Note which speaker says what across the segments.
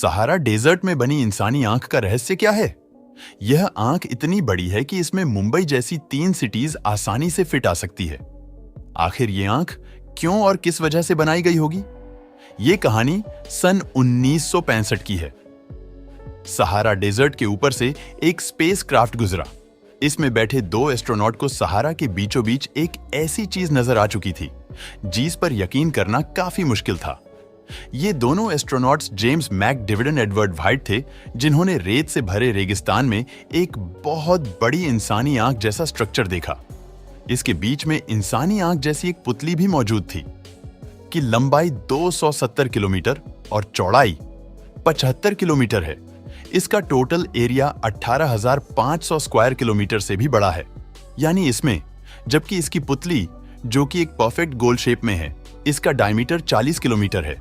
Speaker 1: Sahara desert में बनी इंसानी आंख का रहस्य क्या है? यह आंख इतनी बड़ी है कि इसमें मुंबई जैसी 3 सिटीज आसानी से फिट आ सकती है। आखिर ये आंख क्यों और किस वजह से बनाई गई होगी? ये कहानी सन 1965 की है। सहारा डेजर्ट के ऊपर से एक स्पेस क्राफ्ट गुजरा। इसमें बैठे 2 एस्ट्रोनॉट को सहारा के बीचों बीच एक ऐसी चीज नजर आ चुकी थी जिस पर यकीन करना काफी मुश्किल था। ये दोनों एस्ट्रोनॉट्स जेम्स मैकडिविडन एडवर्ड व्हाइट थे, जिन्होंने रेत से भरे रेगिस्तान में एक बहुत बड़ी इंसानी आंख जैसा स्ट्रक्चर देखा। इसके बीच में इंसानी आंख जैसी एक पुतली भी मौजूद थी कि लंबाई 270 किलोमीटर और चौड़ाई 75 किलोमीटर है। इसका टोटल एरिया 18,500 स्क्वायर किलोमीटर से भी बड़ा है। यानी इसमें, जबकि इसकी पुतली जो कि एक परफेक्ट गोल शेप में है, इसका डायमीटर 40 किलोमीटर है।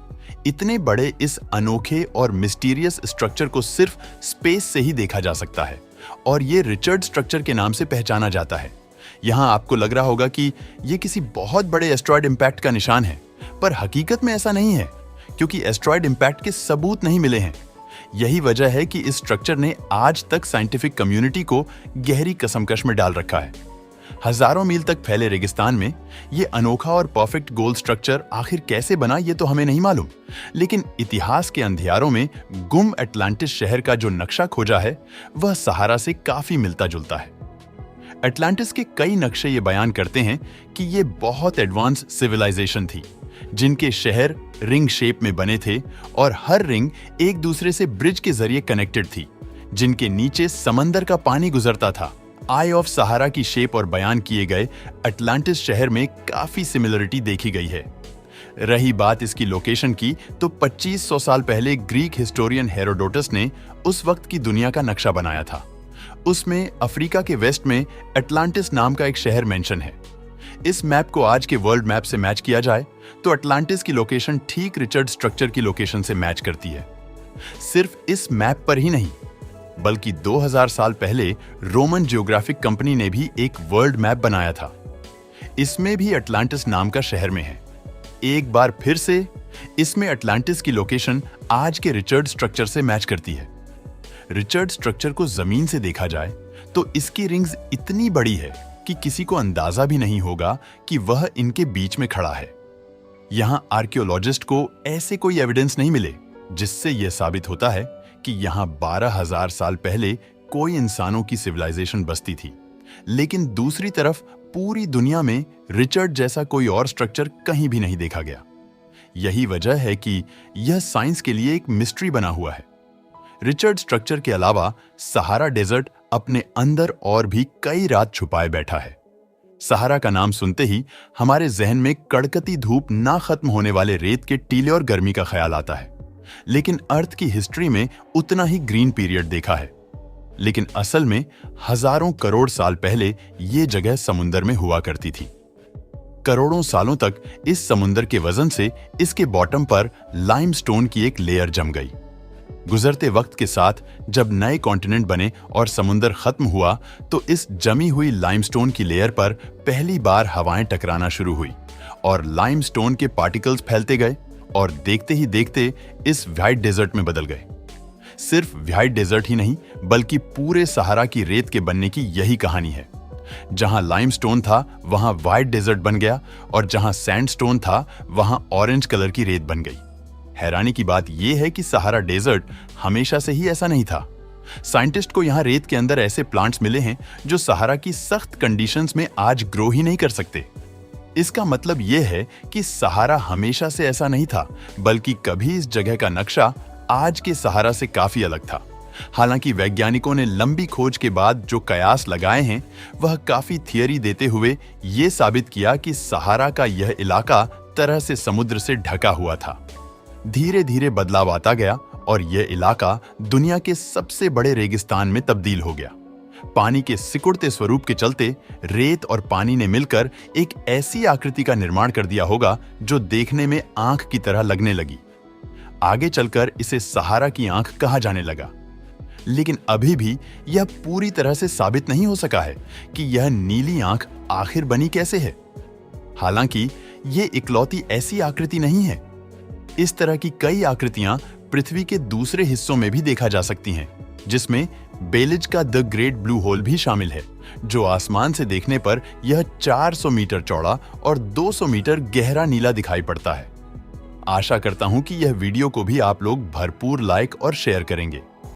Speaker 1: इतने बड़े इस अनोखे और मिस्टीरियस स्ट्रक्चर को सिर्फ स्पेस से ही देखा जा सकता है और ये रिचर्ड स्ट्रक्चर के नाम से पहचाना जाता है। यहां आपको लग रहा होगा कि ये किसी बहुत बड़े एस्ट्रॉयड इंपैक्ट का निशान है, पर हकीकत में ऐसा नहीं है, क्योंकि एस्ट्रॉयड इंपैक्ट के सबूत नहीं मिले हैं। यही वजह है कि इस स्ट्रक्चर ने आज तक साइंटिफिक कम्युनिटी को गहरी कसमकश में डाल रखा है। हजारों मील तक फैले रेगिस्तान में ये अनोखा और परफेक्ट गोल स्ट्रक्चर आखिर कैसे बना, ये तो हमें नहीं मालूम, लेकिन इतिहास के अंधियारों में गुम अटलांटिस शहर का जो नक्शा खोजा है वह सहारा से काफी मिलता जुलता है। अटलांटिस के कई नक्शे ये बयान करते हैं कि ये बहुत एडवांस सिविलाइजेशन थी, जिनके शहर रिंग शेप में बने थे और हर रिंग एक दूसरे से ब्रिज के जरिए कनेक्टेड थी, जिनके नीचे समंदर का पानी गुजरता था। आई ऑफ सहारा की शेप और बयान किए गए अटलांटिस शहर में काफी सिमिलरिटी देखी गई है। रही बात इसकी लोकेशन की, तो 2500 साल पहले ग्रीक हिस्टोरियन हेरोडोटस ने उस वक्त की दुनिया का नक्शा बनाया था। उसमें अफ्रीका के वेस्ट में अटलांटिस नाम का एक शहर मेंशन है। इस मैप को आज के वर्ल्ड मैप से मैच किया जाए तो अटलांटिस की लोकेशन ठीक रिचर्ड स्ट्रक्चर की लोकेशन से मैच करती है। सिर्फ इस मैप पर ही नहीं, बल्कि 2000 साल पहले रोमन जियोग्राफिक कंपनी ने भी एक वर्ल्ड मैप बनाया था। इसमें भी अटलांटिस नाम का शहर में है। एक बार फिर से इसमें अटलांटिस की लोकेशन आज के रिचर्ड स्ट्रक्चर से मैच करती है। रिचर्ड स्ट्रक्चर को जमीन से देखा जाए तो इसकी रिंग्स इतनी बड़ी है कि किसी को अंदाजा भी नहीं होगा कि वह इनके बीच में खड़ा है। यहां आर्कियोलॉजिस्ट को ऐसे कोई एविडेंस नहीं मिले जिससे यह साबित होता है कि यहां 12,000 साल पहले कोई इंसानों की सिविलाइजेशन बसती थी। लेकिन दूसरी तरफ पूरी दुनिया में रिचर्ड जैसा कोई और स्ट्रक्चर कहीं भी नहीं देखा गया। यही वजह है कि यह साइंस के लिए एक मिस्ट्री बना हुआ है। रिचर्ड स्ट्रक्चर के अलावा सहारा डेजर्ट अपने अंदर और भी कई राज छुपाए बैठा है। सहारा का नाम सुनते ही हमारे जहन में कड़कती धूप ना खत्म होने वाले रेत के टीले और गर्मी का ख्याल आता है, लेकिन अर्थ की हिस्ट्री में उतना ही ग्रीन पीरियड देखा है। लेकिन असल में हजारों करोड़ साल पहले यह जगह समुंदर में हुआ करती थी। करोड़ों सालों तक इस समुंदर के वजन से इसके बॉटम पर लाइमस्टोन की एक लेयर जम गई। गुजरते वक्त के साथ जब नए कॉन्टिनेंट बने और समुंदर खत्म हुआ, तो इस जमी हुई लाइमस्टोन की लेयर पर पहली बार हवाएं टकराना शुरू हुई और लाइमस्टोन के पार्टिकल्स फैलते गए और देखते ही देखते इस व्हाइट डेजर्ट में बदल गए। सिर्फ व्हाइट डेजर्ट ही नहीं, बल्कि पूरे सहारा की रेत के बनने की यही कहानी है। जहां लाइमस्टोन था वहां व्हाइट डेजर्ट बन गया और जहां सैंडस्टोन था वहां ऑरेंज कलर की रेत बन गई। हैरानी की बात यह है कि सहारा डेजर्ट हमेशा से ही ऐसा नहीं था। साइंटिस्ट को यहां रेत के अंदर ऐसे प्लांट्स मिले हैं जो सहारा की सख्त कंडीशंस में आज ग्रो ही नहीं कर सकते। इसका मतलब यह है कि सहारा हमेशा से ऐसा नहीं था, बल्कि कभी इस जगह का नक्शा आज के सहारा से काफी अलग था। हालांकि वैज्ञानिकों ने लंबी खोज के बाद जो कयास लगाए हैं, वह काफी थियरी देते हुए यह साबित किया कि सहारा का यह इलाका तरह से समुद्र से ढका हुआ था। धीरे धीरे बदलाव आता गया और यह इलाका दुनिया के सबसे बड़े रेगिस्तान में तब्दील हो गया। पानी के सिकुड़ते स्वरूप के चलते रेत और पानी ने मिलकर एक ऐसी आकृति का निर्माण कर दिया होगा जो देखने में आंख की तरह लगने लगी। आगे चलकर इसे सहारा की आंख कहा जाने लगा। लेकिन अभी भी यह पूरी तरह से साबित नहीं हो सका है कि यह नीली आंख आखिर बनी कैसे है। हालांकि यह इकलौती ऐसी आकृति नहीं है। इस तरह की कई आकृतियां पृथ्वी के दूसरे हिस्सों में भी देखा जा सकती हैं, जिसमें बेलिज का द ग्रेट ब्लू होल भी शामिल है, जो आसमान से देखने पर यह 400 मीटर चौड़ा और 200 मीटर गहरा नीला दिखाई पड़ता है। आशा करता हूं कि यह वीडियो को भी आप लोग भरपूर लाइक और शेयर करेंगे।